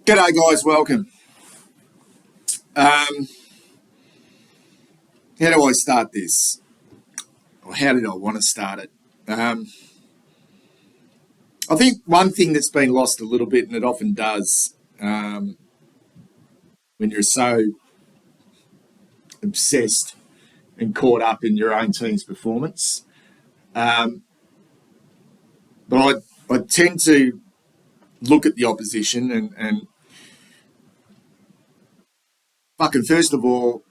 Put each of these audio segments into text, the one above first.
G'day, guys. Welcome. How do I start this? Or how did I want to start it? I think one thing that's been lost a little bit, and it often does when you're so obsessed and caught up in your own team's performance. But I tend to look at the opposition and fucking, first of all,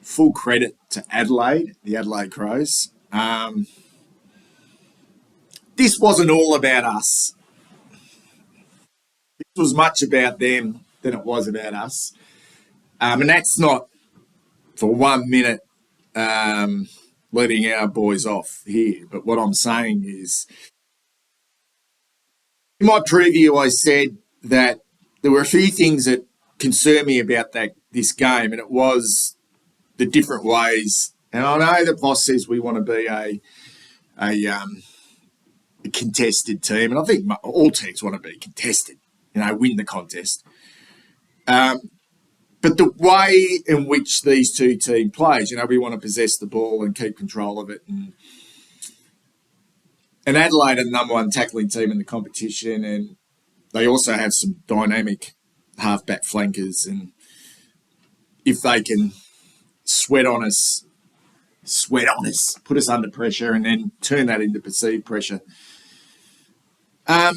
full credit to Adelaide, the Adelaide Crows. This wasn't all about us. This was much about them than it was about us. And that's not for 1 minute letting our boys off here. But what I'm saying is, in my preview, I said that there were a few things that concern me about this game, and it was the different ways. And I know that Voss says we want to be a contested team, and I think all teams want to be contested, win the contest. But the way in which these two teams plays, we want to possess the ball and keep control of it. And Adelaide are the number one tackling team in the competition, and they also have some dynamic halfback flankers. And if they can sweat on us, put us under pressure, and then turn that into perceived pressure. So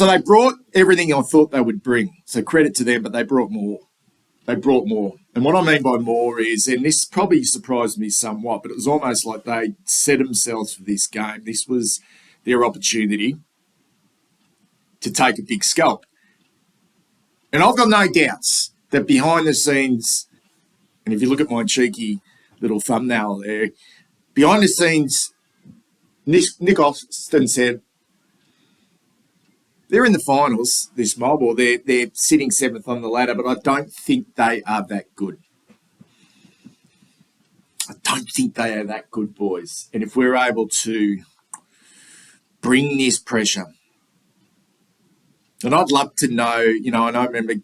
they brought everything I thought they would bring. So credit to them, but they brought more. And what I mean by more is, and this probably surprised me somewhat, but it was almost like they set themselves for this game. This was their opportunity to take a big scalp. And I've got no doubts that behind the scenes, and if you look at my cheeky little thumbnail there, behind the scenes, Nick Austin said, they're in the finals, this mob, or they're sitting seventh on the ladder, but I don't think they are that good. I don't think they are that good, boys. And if we're able to bring this pressure, and I'd love to know, and I remember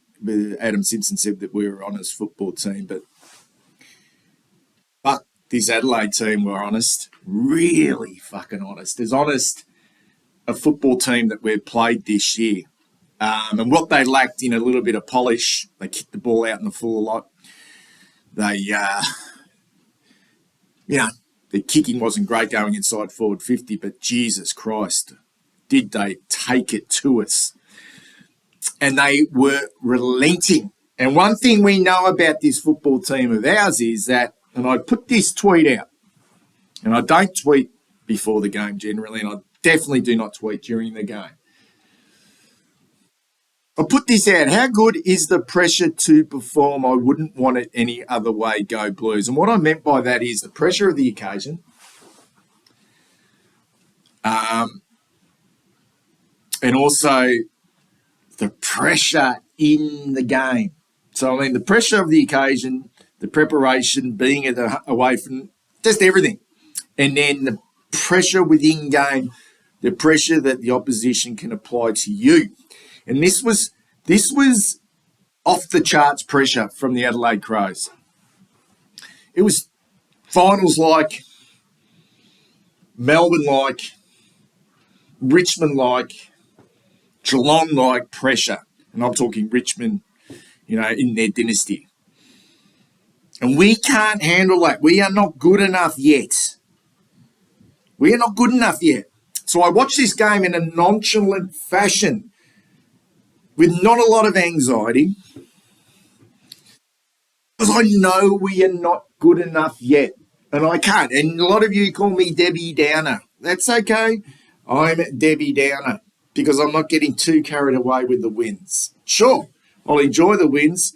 Adam Simpson said that we were an honest football team, but this Adelaide team were honest, really fucking honest, as honest a football team that we've played this year. And what they lacked in a little bit of polish, they kicked the ball out in the full a lot. They, the kicking wasn't great going inside forward 50, but Jesus Christ, did they take it to us. And they were relenting. And one thing we know about this football team of ours is that, and I put this tweet out, and I don't tweet before the game generally, and I definitely do not tweet during the game. I put this out. How good is the pressure to perform? I wouldn't want it any other way. Go Blues. And what I meant by that is the pressure of the occasion. And also the pressure in the game. So, the pressure of the occasion, the preparation, being away from just everything. And then the pressure within game, the pressure that the opposition can apply to you. And this was off the charts pressure from the Adelaide Crows. It was finals-like, Melbourne-like, Richmond-like, Geelong-like pressure. And I'm talking Richmond, in their dynasty. And we can't handle that. We are not good enough yet. So I watched this game in a nonchalant fashion with not a lot of anxiety because I know we are not good enough yet. And I can't. And a lot of you call me Debbie Downer. That's okay. I'm Debbie Downer because I'm not getting too carried away with the wins. Sure, I'll enjoy the wins,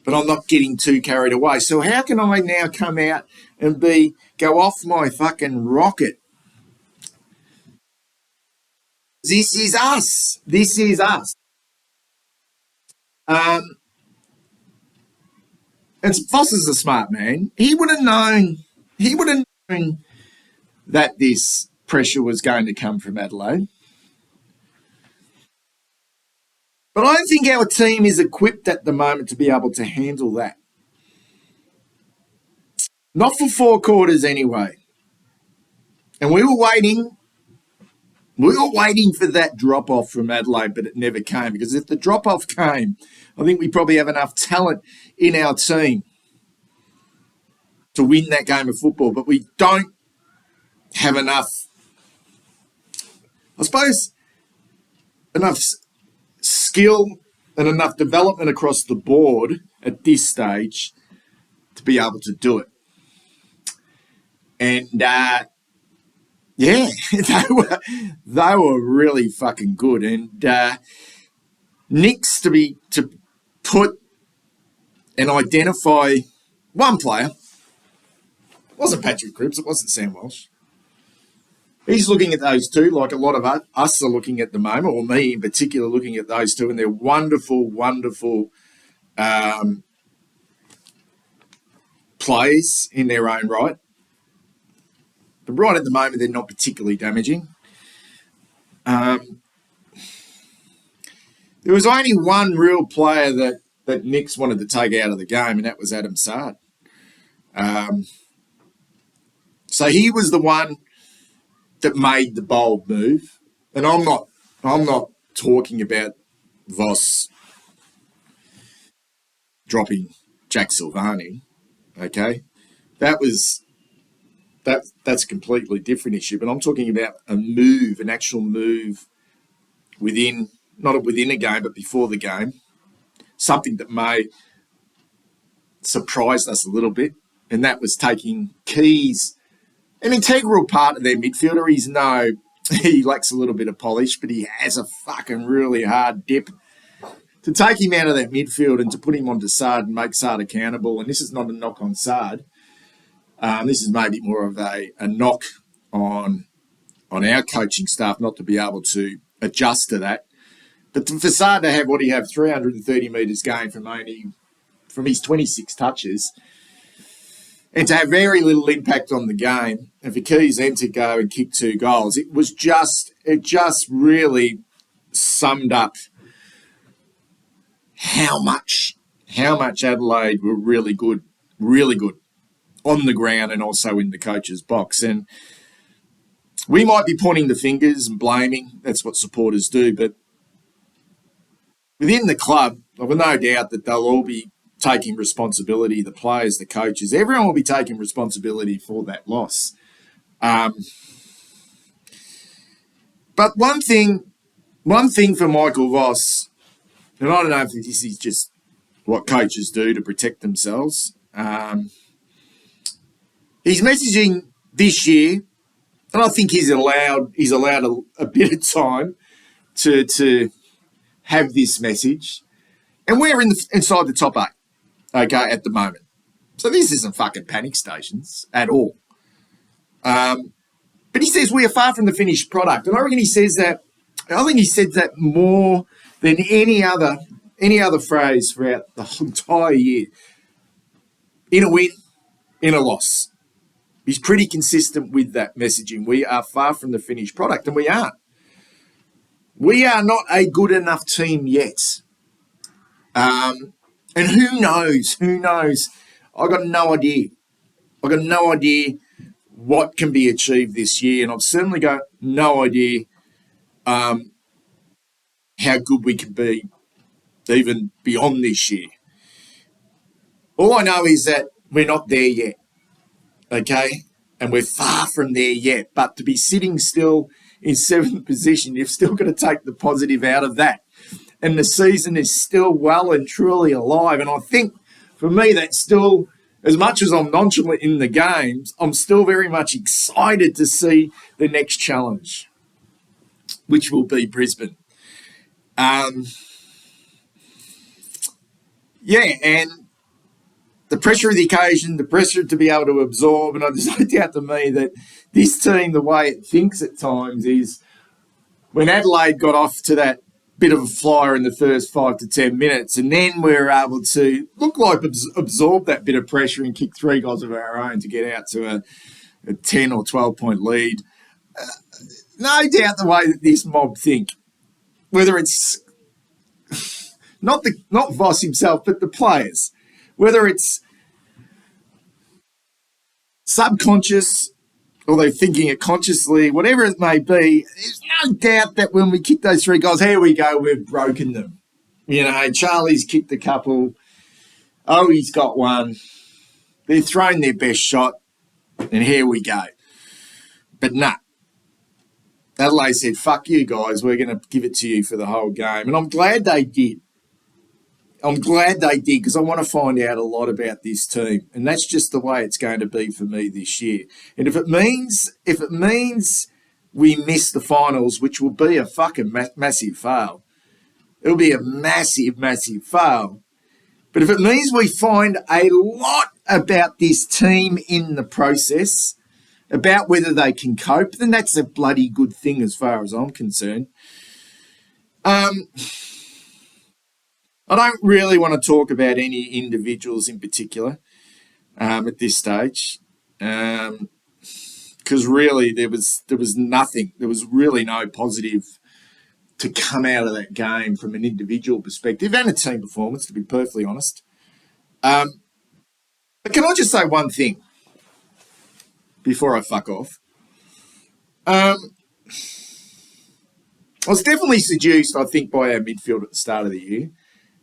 but I'm not getting too carried away. So how can I now come out and go off my fucking rocket? This is us. And Voss is a smart man. He would have known that this pressure was going to come from Adelaide. But I don't think our team is equipped at the moment to be able to handle that. Not for 4 quarters anyway. And we were waiting for that drop-off from Adelaide, but it never came. Because if the drop-off came, I think we probably have enough talent in our team to win that game of football. But we don't have enough, I suppose, enough skill and enough development across the board at this stage to be able to do it. And yeah, they were really fucking good. And Nick's to put and identify one player. It wasn't Patrick Cripps, it wasn't Sam Walsh. He's looking at those two like a lot of us are looking at the moment, or me in particular looking at those two, and they're wonderful, wonderful players in their own right. But right at the moment, they're not particularly damaging. There was only one real player that Nick's wanted to take out of the game, and that was Adam Saad. So he was the one that made the bold move. And I'm not talking about Voss dropping Jack Silvani, okay? That's a completely different issue, but I'm talking about a move, an actual move not within a game, but before the game, something that may surprise us a little bit, and that was taking Keys, an integral part of their midfielder. He lacks a little bit of polish, but he has a fucking really hard dip. To take him out of that midfield and to put him onto Saad and make Saad accountable, and this is not a knock on Saad, this is maybe more of a knock on our coaching staff not to be able to adjust to that. But for Saad to have 330 metres gained from his 26 touches, and to have very little impact on the game, and for Keys then to go and kick 2 goals, it just really summed up how much Adelaide were really good on the ground and also in the coach's box. And we might be pointing the fingers and blaming. That's what supporters do. But within the club, I've no doubt that they'll all be taking responsibility, the players, the coaches. Everyone will be taking responsibility for that loss. But one thing for Michael Voss, and I don't know if this is just what coaches do to protect themselves, his messaging this year, and I think he's allowed a bit of time to have this message. And we're inside the top 8, okay, at the moment. So this isn't fucking panic stations at all. But he says we are far from the finished product. And I reckon he says that, I think he said that more than any other phrase throughout the entire year. In a win, in a loss. He's pretty consistent with that messaging. We are far from the finished product, and we aren't. We are not a good enough team yet. And who knows? I've got no idea. What can be achieved this year, and I've certainly got no idea how good we can be even beyond this year. All I know is that we're not there yet, okay? And we're far from there yet. But to be sitting still in 7th position, you've still got to take the positive out of that. And the season is still well and truly alive. And I think, for me, that's still, as much as I'm nonchalant in the games, I'm still very much excited to see the next challenge, which will be Brisbane. And the pressure of the occasion, the pressure to be able to absorb, and there's no doubt to me that this team, the way it thinks at times is when Adelaide got off to that bit of a flyer in the first 5 to 10 minutes, and then we were able to look like absorb that bit of pressure and kick 3 goals of our own to get out to a 10 or 12-point lead. No doubt the way that this mob think, whether it's not Voss himself, but the players, whether it's subconscious or they're thinking it consciously, whatever it may be, there's no doubt that when we kick those 3 goals, here we go, we've broken them. You know, Charlie's kicked a couple. Oh, he's got one. They're throwing their best shot, and here we go. But nah. Adelaide said, fuck you guys, we're going to give it to you for the whole game. And I'm glad they did. I'm glad they did because I want to find out a lot about this team. And that's just the way it's going to be for me this year. And if it means we miss the finals, which will be a fucking massive fail, it'll be a massive, massive fail. But if it means we find a lot about this team in the process, about whether they can cope, then that's a bloody good thing as far as I'm concerned. I don't really want to talk about any individuals in particular at this stage because really there was nothing. There was really no positive to come out of that game from an individual perspective and a team performance, to be perfectly honest. But can I just say one thing before I fuck off? I was definitely seduced, I think, by our midfield at the start of the year.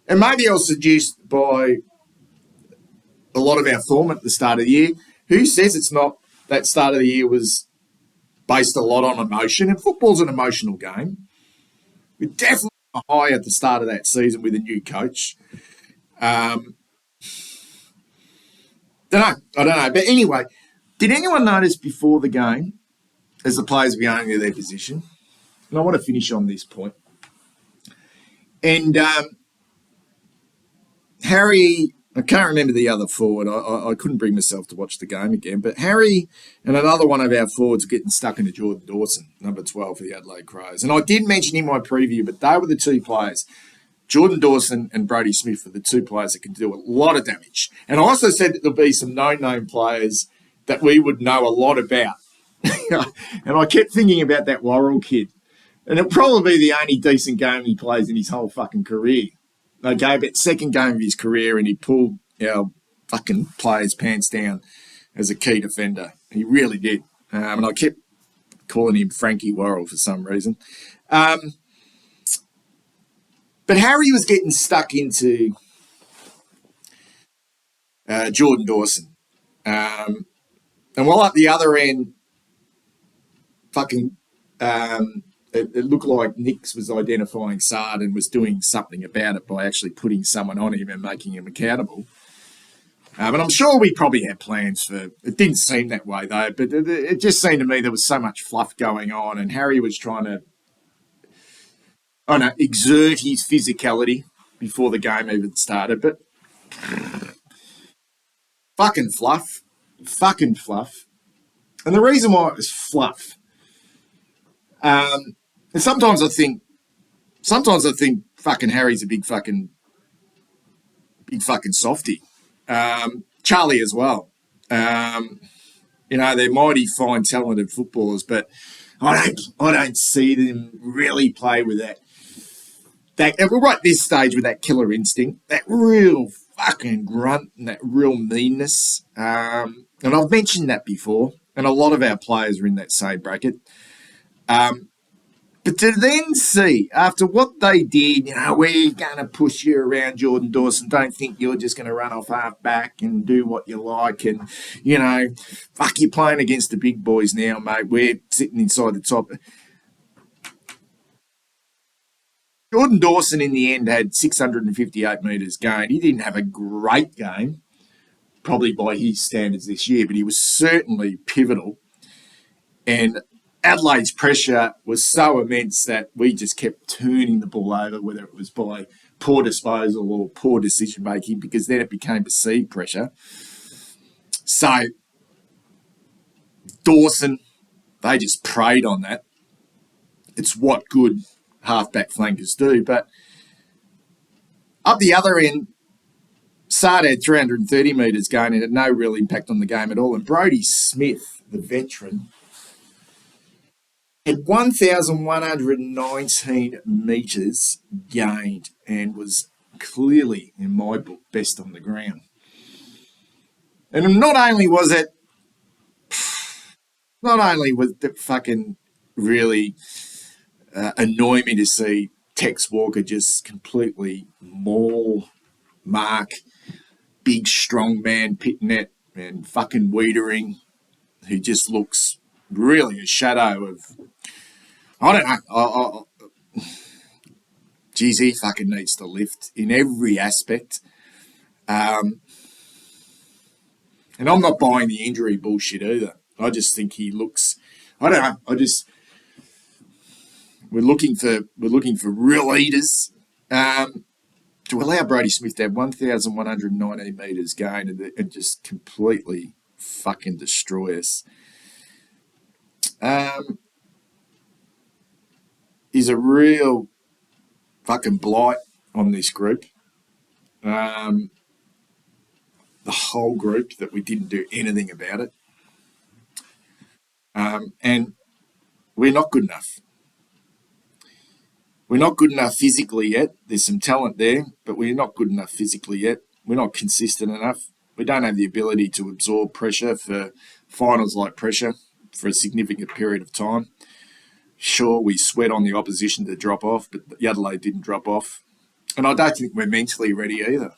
And maybe I was seduced by a lot of our form at the start of the year. Who says it's not? That start of the year was based a lot on emotion, and football's an emotional game. We're definitely high at the start of that season with a new coach. I don't know. But anyway, did anyone notice before the game, as the players were going to their position, and I want to finish on this point, and Harry, I can't remember the other forward. I couldn't bring myself to watch the game again. But Harry and another one of our forwards getting stuck into Jordan Dawson, number 12 for the Adelaide Crows. And I did mention in my preview, but they were the 2 players. Jordan Dawson and Brodie Smith were the 2 players that could do a lot of damage. And I also said that there'll be some known players that we would know a lot about. And I kept thinking about that Worrell kid. And it'll probably be the only decent game he plays in his whole fucking career. Okay, but second game of his career, and he pulled our fucking players' pants down as a key defender. He really did. And I kept calling him Frankie Worrell for some reason. But Harry was getting stuck into Jordan Dawson. And while at the other end, fucking... It looked like Nix was identifying Sard and was doing something about it by actually putting someone on him and making him accountable. And I'm sure we probably had plans for... It didn't seem that way, though, but it just seemed to me there was so much fluff going on, and Harry was trying to, exert his physicality before the game even started. But fucking fluff. Fucking fluff. And the reason why it was fluff... and sometimes I think fucking Harry's a big fucking softy. Charlie as well. They're mighty fine, talented footballers, but I don't see them really play with that. We're right at this stage with that killer instinct, that real fucking grunt and that real meanness. And I've mentioned that before, and a lot of our players are in that same bracket. But to then see, after what they did, we're going to push you around Jordan Dawson. Don't think you're just going to run off half back and do what you like. And, fuck, you're playing against the big boys now, mate. We're sitting inside the top. Jordan Dawson, in the end, had 658 metres gained. He didn't have a great game, probably by his standards this year, but he was certainly pivotal. And Adelaide's pressure was so immense that we just kept turning the ball over, whether it was by poor disposal or poor decision-making, because then it became perceived pressure. So Dawson, they just preyed on that. It's what good half-back flankers do. But up the other end, Sard had 330 metres going and had no real impact on the game at all. And Brodie Smith, the veteran, Had 1,119 metres gained and was clearly, in my book, best on the ground. And not only was it fucking really annoy me to see Tex Walker just completely maul Mark, big strong man Pitnet and fucking Wiedering, who just looks really a shadow of, I don't know, geez, he fucking needs to lift in every aspect. And I'm not buying the injury bullshit either. I just think he looks, I don't know, we're looking for real eaters. To allow Brody Smith to have 1,119 metres gained and just completely fucking destroy us is a real fucking blight on this group. The whole group, that we didn't do anything about it. And we're not good enough. We're not good enough physically yet. There's some talent there, but we're not good enough physically yet. We're not consistent enough. We don't have the ability to absorb pressure for finals like pressure for a significant period of time. Sure, we sweat on the opposition to drop off, but Adelaide didn't drop off. And I don't think we're mentally ready either.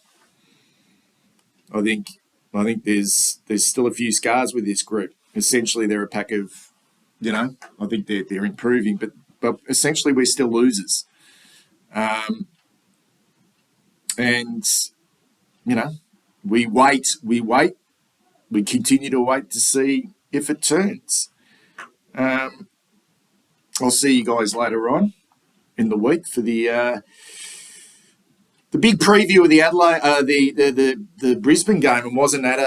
I think there's still a few scars with this group. Essentially, they're a pack of, I think they're improving, but essentially we're still losers. And we wait, we continue to wait to see if it turns. I'll see you guys later on in the week for the big preview of the Adelaide, the Brisbane game, and wasn't that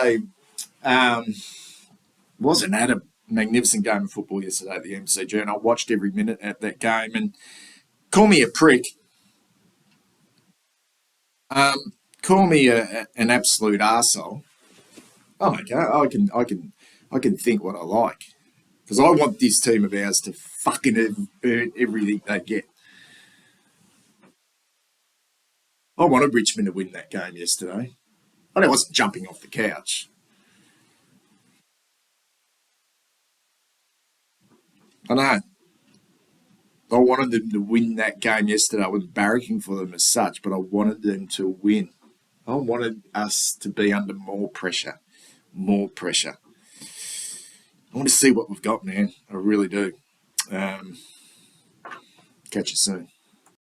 a magnificent game of football yesterday at the MCG? And I watched every minute at that game. And call me a prick, call me an absolute arsehole. Oh my god, I can think what I like, because I want this team of ours to fucking earn everything they get. I wanted Richmond to win that game yesterday. I wasn't jumping off the couch. I know. I wanted them to win that game yesterday. I was barracking for them as such, but I wanted them to win. I wanted us to be under more pressure. More pressure. I want to see what we've got, man. I really do. Catch you soon.